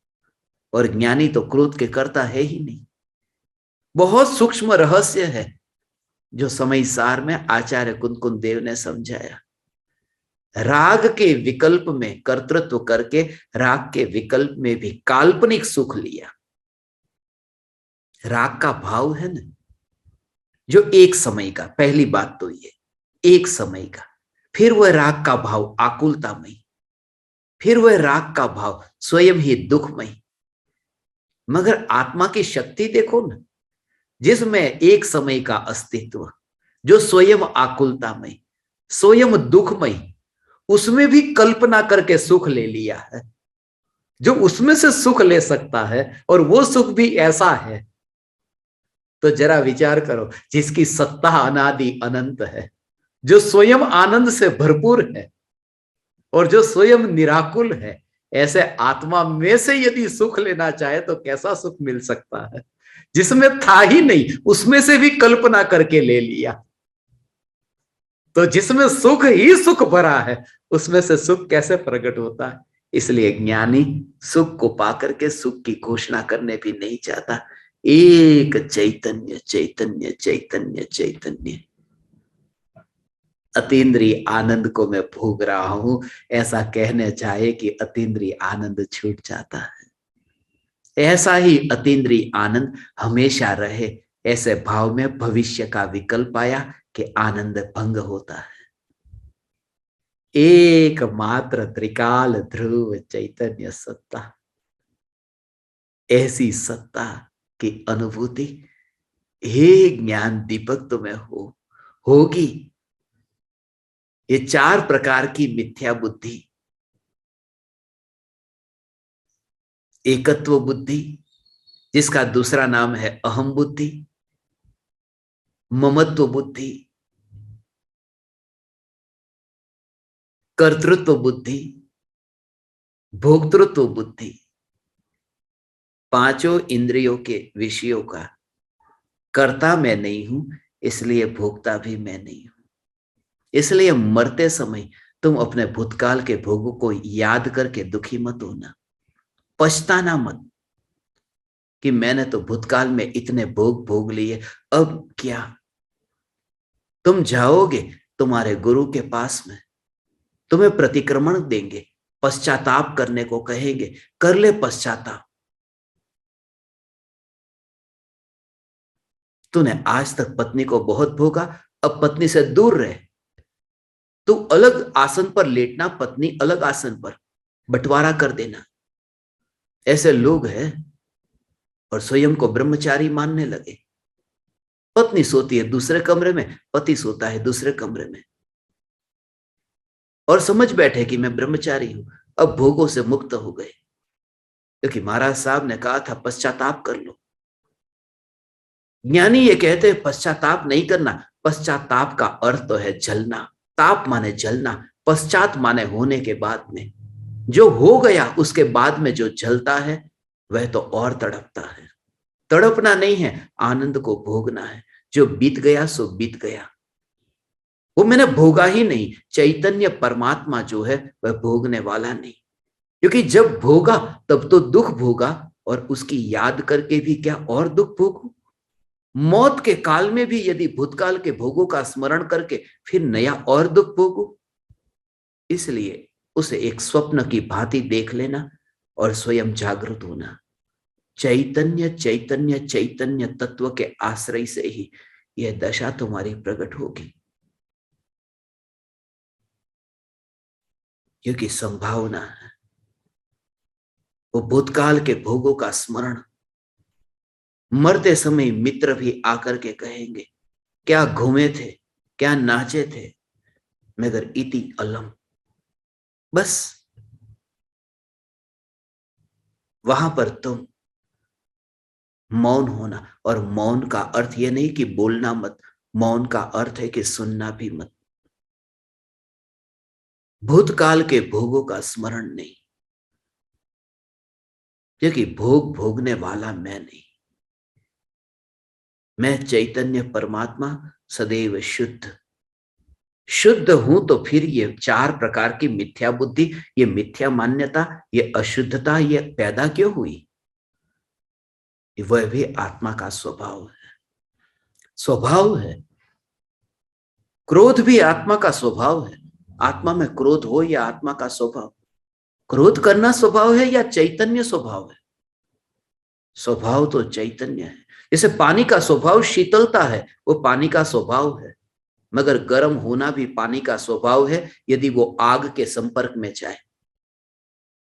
और ज्ञानी तो क्रोध के कर्ता है ही नहीं। बहुत सूक्ष्म रहस्य है जो समय सार में आचार्य कुनकुन देव ने समझाया। राग के विकल्प में कर्तृत्व करके राग के विकल्प में भी काल्पनिक सुख लिया। राग का भाव है ना, जो एक समय का, पहली बात तो ये एक समय का, फिर वह राग का भाव आकुलतामय, फिर वह राग का भाव स्वयं ही दुखमय। मगर आत्मा की शक्ति देखो ना, जिसमें एक समय का अस्तित्व, जो स्वयं आकुलतामय, स्वयं दुखमय, उसमें भी कल्पना करके सुख ले लिया है। जो उसमें से सुख ले सकता है और वो सुख भी ऐसा है, तो जरा विचार करो, जिसकी सत्ता अनादि अनंत है, जो स्वयं आनंद से भरपूर है और जो स्वयं निराकुल है, ऐसे आत्मा में से यदि सुख लेना चाहे तो कैसा सुख मिल सकता है? जिसमें था ही नहीं, उसमें से भी कल्पना करके ले लिया। तो जिसमें सुख ही सुख भरा है, उसमें से सुख कैसे प्रकट होता है? इसलिए ज्ञानी सुख को पाकर के सुख की घोषणा करने भी नहीं चाहता। एक चैतन्य चैतन्य चैतन्य चैतन्य, अतीन्द्रिय आनंद को मैं भोग रहा हूं, ऐसा कहने चाहे कि अतीन्द्रिय आनंद छूट जाता है। ऐसा ही अतीन्द्रिय आनंद हमेशा रहे, ऐसे भाव में भविष्य का विकल्प आया कि आनंद भंग होता है। एकमात्र त्रिकाल ध्रुव चैतन्य सत्ता, ऐसी सत्ता की अनुभूति हे ज्ञान दीपक तुम्हें होगी। ये 4 प्रकार की मिथ्या बुद्धि, एकत्व बुद्धि, जिसका दूसरा नाम है अहम बुद्धि, ममत्व बुद्धि, कर्तृत्व बुद्धि, भोक्तृत्व बुद्धि, पांचों इंद्रियों के विषयों का कर्ता मैं नहीं हूं, इसलिए भोक्ता भी मैं नहीं हूं। इसलिए मरते समय तुम अपने भूतकाल के भोगों को याद करके दुखी मत होना, पछताना मत कि मैंने तो भूतकाल में इतने भोग भोग लिए, अब क्या। तुम जाओगे तुम्हारे गुरु के पास में, तुम्हें प्रतिक्रमण देंगे, पश्चाताप करने को कहेंगे, कर ले पश्चाताप। तूने आज तक पत्नी को बहुत भोगा, अब पत्नी से दूर रहे। तू अलग आसन पर लेटना, पत्नी अलग आसन पर, बंटवारा कर देना। ऐसे लोग हैं और स्वयं को ब्रह्मचारी मानने लगे। पत्नी सोती है दूसरे कमरे में, पति सोता है दूसरे कमरे में, और समझ बैठे कि मैं ब्रह्मचारी हूं, अब भोगों से मुक्त हो गए, क्योंकि महाराज साहब ने कहा था पश्चाताप कर लो। ज्ञानी ये कहते हैं पश्चाताप नहीं करना। पश्चाताप का अर्थ तो है जलना। ताप माने जलना, पश्चात माने होने के बाद में। जो हो गया उसके बाद में जो जलता है वह तो और तड़पता है। तड़पना नहीं है, आनंद को भोगना है। जो बीत गया सो बीत गया, वो मैंने भोगा ही नहीं। चैतन्य परमात्मा जो है वह भोगने वाला नहीं, क्योंकि जब भोगा तब तो दुख भोगा, और उसकी याद करके भी क्या और दुख भोगू। मौत के काल में भी यदि भूतकाल के भोगों का स्मरण करके फिर नया और दुख भोगू। इसलिए उसे एक स्वप्न की भांति देख लेना और स्वयं जागृत होना। चैतन्य चैतन्य चैतन्य तत्व के आश्रय से ही यह दशा तुम्हारी प्रकट होगी, क्योंकि संभावना है वो भूतकाल के भोगों का स्मरण। मरते समय मित्र भी आकर के कहेंगे क्या घूमे थे, क्या नाचे थे, मगर इति अलम। बस वहां पर तुम मौन होना। और मौन का अर्थ यह नहीं कि बोलना मत, मौन का अर्थ है कि सुनना भी मत। भूतकाल के भोगों का स्मरण नहीं, क्योंकि भोग भोगने वाला मैं नहीं। मैं चैतन्य परमात्मा सदैव शुद्ध शुद्ध हूं। तो फिर ये 4 प्रकार की मिथ्या बुद्धि, ये मिथ्या मान्यता, ये अशुद्धता ये पैदा क्यों हुई। वह भी आत्मा का स्वभाव है। स्वभाव है। क्रोध भी आत्मा का स्वभाव है। आत्मा में क्रोध हो या आत्मा का स्वभाव। क्रोध करना स्वभाव है या चैतन्य स्वभाव है। स्वभाव तो चैतन्य है। जैसे पानी का स्वभाव शीतलता है, वो पानी का स्वभाव है। मगर गर्म होना भी पानी का स्वभाव है, यदि वो आग के संपर्क में जाए।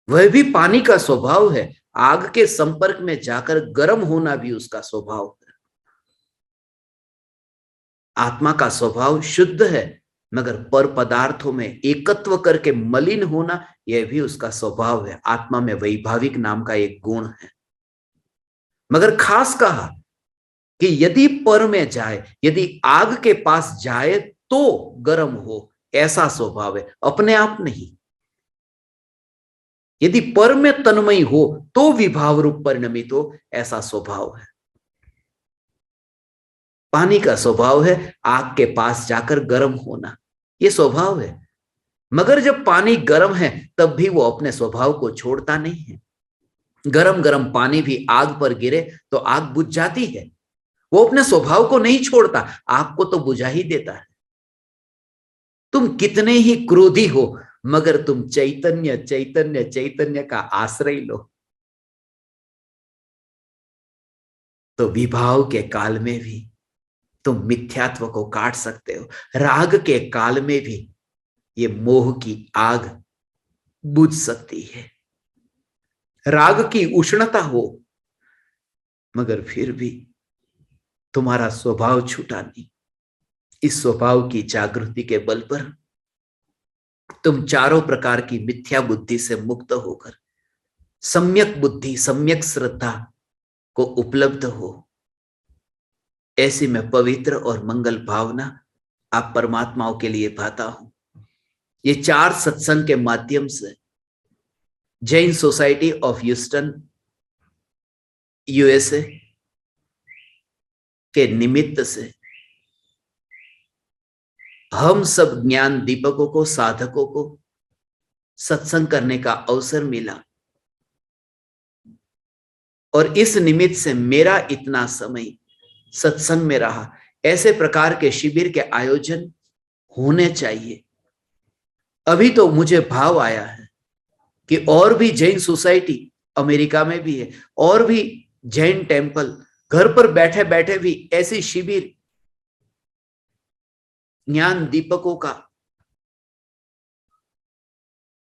वह भी पानी का स्वभाव है, आग के संपर्क में जाकर गर्म होना भी उसका स्वभाव है। आत्मा का स्वभाव शुद्ध है, मगर पर पदार्थों में एकत्व करके मलिन होना यह भी उसका स्वभाव है। आत्मा में वैभाविक नाम का एक गुण है। मगर खास कहा कि यदि पर में जाए, यदि आग के पास जाए तो गर्म हो, ऐसा स्वभाव है, अपने आप नहीं। यदि पर में तन्मय हो तो विभाव रूप परिणमित हो, ऐसा स्वभाव है। पानी का स्वभाव है आग के पास जाकर गर्म होना, यह स्वभाव है। मगर जब पानी गर्म है तब भी वो अपने स्वभाव को छोड़ता नहीं है। गरम गरम पानी भी आग पर गिरे तो आग बुझ जाती है। वो अपने स्वभाव को नहीं छोड़ता, आग को तो बुझा ही देता है। तुम कितने ही क्रोधी हो, मगर तुम चैतन्य चैतन्य चैतन्य का आश्रय लो, तो विभाव के काल में भी तुम मिथ्यात्व को काट सकते हो। राग के काल में भी ये मोह की आग बुझ सकती है। राग की उष्णता हो, मगर फिर भी तुम्हारा स्वभाव छूटा नहीं। इस स्वभाव की जागृति के बल पर तुम चारों प्रकार की मिथ्या बुद्धि से मुक्त होकर सम्यक बुद्धि, सम्यक श्रद्धा को उपलब्ध हो। ऐसी मैं पवित्र और मंगल भावना आप परमात्माओं के लिए पाता हूं। ये 4 सत्संग के माध्यम से Jain society of Houston USA के निमित्त से हम सब ज्ञान दीपकों को, साधकों को सत्संग करने का अवसर मिला और इस निमित्त से मेरा इतना समय सत्संग में रहा। ऐसे प्रकार के शिविर के आयोजन होने चाहिए। अभी तो मुझे भाव आया है कि और भी जैन सोसाइटी अमेरिका में भी है, और भी जैन टेम्पल घर पर बैठे बैठे भी ऐसी शिविर ज्ञान दीपकों का,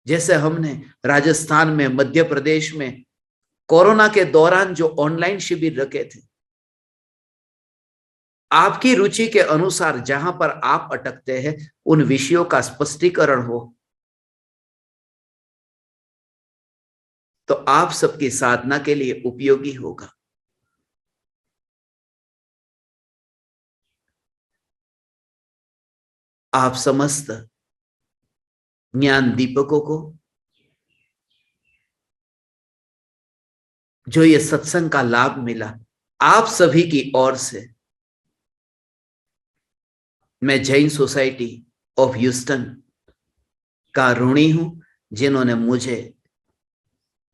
जैसे हमने राजस्थान में, मध्य प्रदेश में कोरोना के दौरान जो ऑनलाइन शिविर रखे थे, आपकी रुचि के अनुसार जहां पर आप अटकते हैं उन विषयों का स्पष्टीकरण हो तो आप सबकी साधना के लिए उपयोगी होगा। आप समस्त ज्ञान दीपकों को जो ये सत्संग का लाभ मिला, आप सभी की ओर से मैं जैन सोसाइटी ऑफ ह्यूस्टन का ऋणी हूं, जिन्होंने मुझे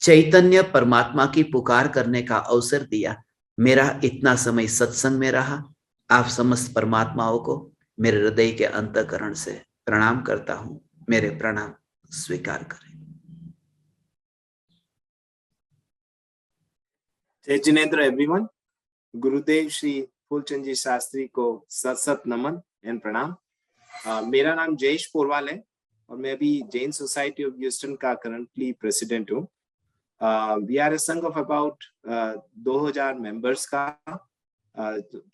चैतन्य परमात्मा की पुकार करने का अवसर दिया। मेरा इतना समय सत्संग में रहा। आप समस्त परमात्माओं को मेरे हृदय के अंतःकरण से प्रणाम करता हूं। मेरे प्रणाम स्वीकार करें। जय जिनेंद्र एवरीवन। गुरुदेव श्री फूलचंद जी शास्त्री को सत सत नमन एंड प्रणाम। मेरा नाम जयेश पोरवाल है और मैं अभी जैन सोसाइटी ऑफ ह्यूस्टन का करंटली प्रेसिडेंट हूँ। वी आर ए संघ ऑफ अबाउट 2000 मेंबर्स का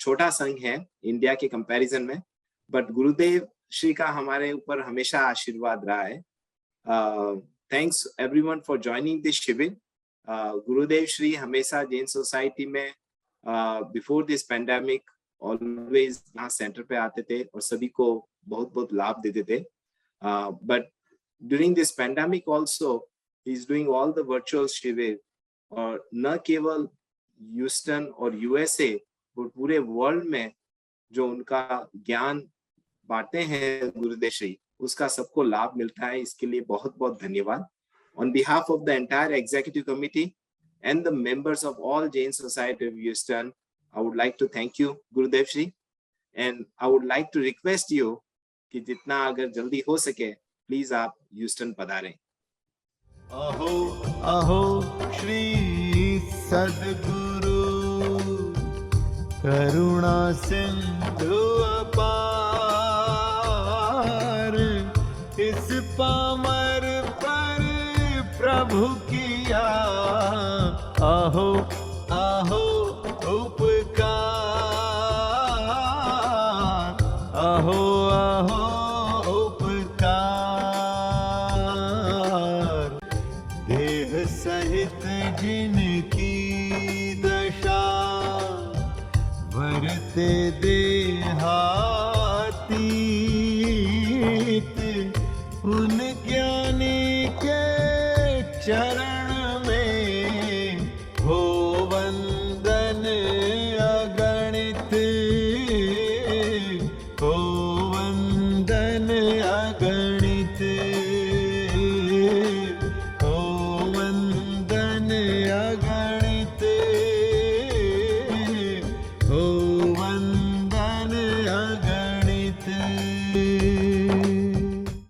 छोटा संघ है इंडिया के कंपैरिजन में, बट गुरुदेव श्री का हमारे ऊपर हमेशा आशीर्वाद रहा है। Thanks everyone for joining this शिविर। गुरुदेव श्री हमेशा जैन सोसाइटी में बिफोर दिस पैंडेमिक ऑलवेज यहाँ सेंटर पे आते थे और सभी को बहुत बहुत लाभ देते थे। But during this pandemic also he is doing all the virtual शिविर, और न केवल ह्यूस्टन और यूएसए, पूरे वर्ल्ड में जो उनका ज्ञान बांटते हैं गुरुदेव श्री, उसका सबको लाभ मिलता है। इसके लिए बहुत बहुत धन्यवाद। On behalf of the entire executive committee and the members of all Jain Society of Houston, I would like to thank you, Gurudev Shri, and I would like to request you कि जितना अगर जल्दी हो सके please आप Houston पधारें। अहो अहो श्री सद्गुरु करुणा सिंधु अपार, इस पामर पर प्रभु किया आहो आहो उपकार, आहो आहो उपकार। देह सहित जिनकी दशा, वरते दे